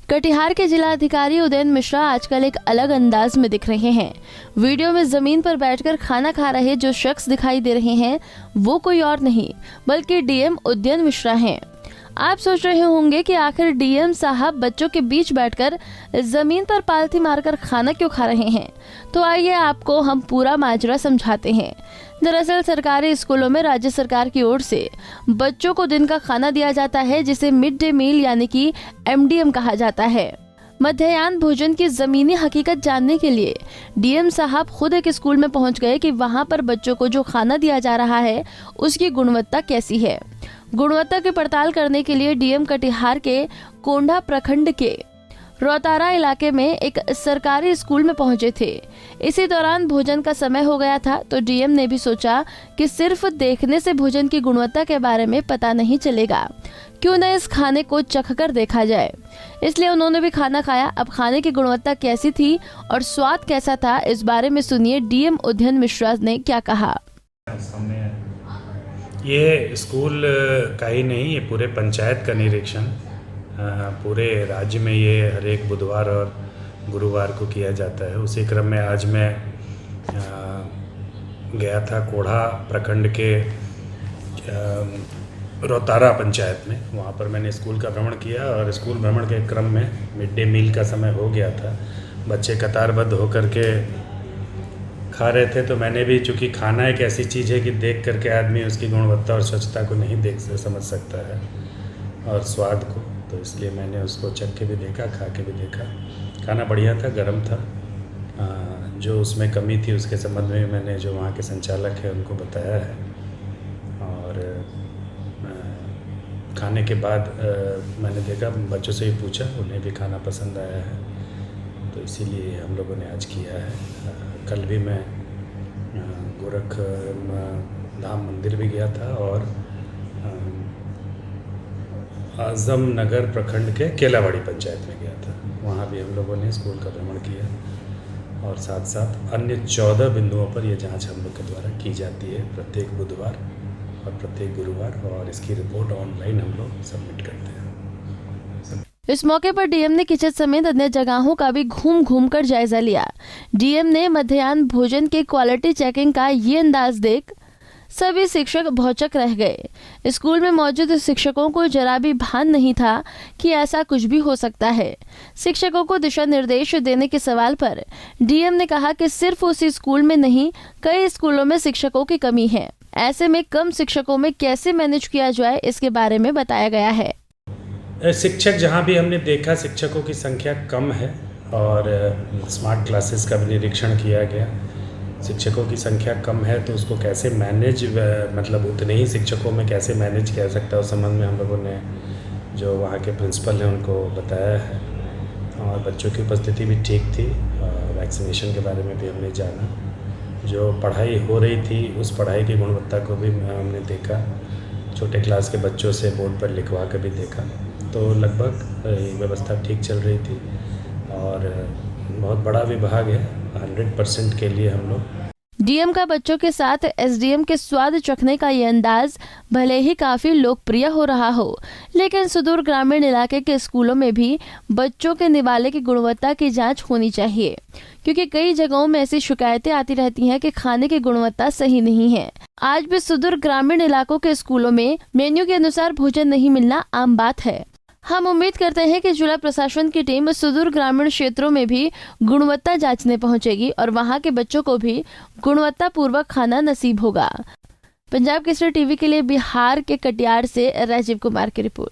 कटिहार के जिलाधिकारी उदयन मिश्रा आजकल एक अलग अंदाज में दिख रहे हैं। वीडियो में जमीन पर बैठकर खाना खा रहे जो शख्स दिखाई दे रहे हैं वो कोई और नहीं बल्कि डीएम उदयन मिश्रा हैं। आप सोच रहे होंगे कि आखिर डीएम साहब बच्चों के बीच बैठकर जमीन पर पालथी मारकर खाना क्यों खा रहे हैं। तो आइए आपको हम पूरा माजरा समझाते हैं। दरअसल सरकारी स्कूलों में राज्य सरकार की ओर से बच्चों को दिन का खाना दिया जाता है जिसे मिड डे मील यानी कि एमडीएम कहा जाता है। मध्याह्न भोजन की जमीनी हकीकत जानने के लिए डीएम साहब खुद एक स्कूल में पहुंच गए कि वहां पर बच्चों को जो खाना दिया जा रहा है उसकी गुणवत्ता कैसी है। गुणवत्ता की पड़ताल करने के लिए डीएम कटिहार के कोंढा प्रखंड के रोतारा इलाके में एक सरकारी स्कूल में पहुंचे थे। इसी दौरान भोजन का समय हो गया था तो डीएम ने भी सोचा कि सिर्फ देखने से भोजन की गुणवत्ता के बारे में पता नहीं चलेगा, क्यों न इस खाने को चखकर देखा जाए। इसलिए उन्होंने भी खाना खाया। अब खाने की गुणवत्ता कैसी थी और स्वाद कैसा था, इस बारे में सुनिए डीएम उदयन मिश्रा ने क्या कहा। ये स्कूल का ही नहीं, ये पूरे पंचायत का निरीक्षण पूरे राज्य में ये हर एक बुधवार और गुरुवार को किया जाता है। उसी क्रम में आज मैं गया था कोढ़ा प्रखंड के रोतारा पंचायत में। वहाँ पर मैंने स्कूल का भ्रमण किया और स्कूल भ्रमण के क्रम में मिड डे मील का समय हो गया था। बच्चे कतारबद्ध होकर के खा रहे थे, तो मैंने भी, चूँकि खाना एक ऐसी चीज़ है कि देख करके आदमी उसकी गुणवत्ता और स्वच्छता को नहीं समझ सकता है और स्वाद को, तो इसलिए मैंने उसको चख के भी देखा, खा के भी देखा। खाना बढ़िया था, गर्म था। जो उसमें कमी थी उसके संबंध में मैंने जो वहाँ के संचालक हैं उनको बताया है और खाने के बाद मैंने देखा, बच्चों से भी पूछा, उन्हें भी खाना पसंद आया है, तो इसीलिए हम लोगों ने आज किया है। कल भी मैं गोरख धाम मंदिर भी गया था और आजम नगर प्रखंड के केलावाड़ी पंचायत में गया था। वहाँ भी हम लोगों ने स्कूल का भ्रमण किया और साथ साथ अन्य 14 बिंदुओं पर यह जांच हम लोग के द्वारा की जाती है प्रत्येक बुधवार और प्रत्येक गुरुवार, और इसकी रिपोर्ट ऑनलाइन हम लोग सबमिट करते हैं। इस मौके पर डीएम ने किचन समेत अन्य जगहों का भी घूम कर जायजा लिया। डीएम ने मध्याह्न भोजन के क्वालिटी चेकिंग का ये अंदाज देख सभी शिक्षक भौचक रह गए। स्कूल में मौजूद शिक्षकों को जरा भी भान नहीं था कि ऐसा कुछ भी हो सकता है। शिक्षकों को दिशा निर्देश देने के सवाल पर डीएम ने कहा कि सिर्फ उसी स्कूल में नहीं, कई स्कूलों में शिक्षकों की कमी है। ऐसे में कम शिक्षकों में कैसे मैनेज किया जाए, इसके बारे में बताया गया है। शिक्षक जहाँ भी हमने देखा शिक्षकों की संख्या कम है और स्मार्ट क्लासेस का भी निरीक्षण किया गया। शिक्षकों की संख्या कम है तो उसको कैसे मैनेज, मतलब उतने ही शिक्षकों में कैसे मैनेज किया सकता है, उस संबंध में हम लोगों ने जो वहाँ के प्रिंसिपल हैं उनको बताया है और बच्चों की उपस्थिति भी ठीक थी। वैक्सीनेशन के बारे में भी हमने जाना। जो पढ़ाई हो रही थी उस पढ़ाई की गुणवत्ता को भी हमने देखा। छोटे क्लास के बच्चों से बोर्ड पर लिखवा कर भी देखा, तो लगभग व्यवस्था ठीक चल रही थी और बहुत बड़ा विभाग है। 100% के लिए हम लोग डीएम का बच्चों के साथ एसडीएम के स्वाद चखने का ये अंदाज भले ही काफी लोकप्रिय हो रहा हो, लेकिन सुदूर ग्रामीण इलाके के स्कूलों में भी बच्चों के निवाले की गुणवत्ता की जांच होनी चाहिए, क्योंकि कई जगहों में ऐसी शिकायतें आती रहती हैं कि खाने की गुणवत्ता सही नहीं है। आज भी सुदूर ग्रामीण इलाकों के स्कूलों में मेन्यू के अनुसार भोजन नहीं मिलना आम बात है। हम उम्मीद करते हैं कि जिला प्रशासन की टीम सुदूर ग्रामीण क्षेत्रों में भी गुणवत्ता जांचने पहुंचेगी और वहां के बच्चों को भी गुणवत्ता पूर्वक खाना नसीब होगा। पंजाब केसरी टीवी के लिए बिहार के कटिहार से राजीव कुमार की रिपोर्ट।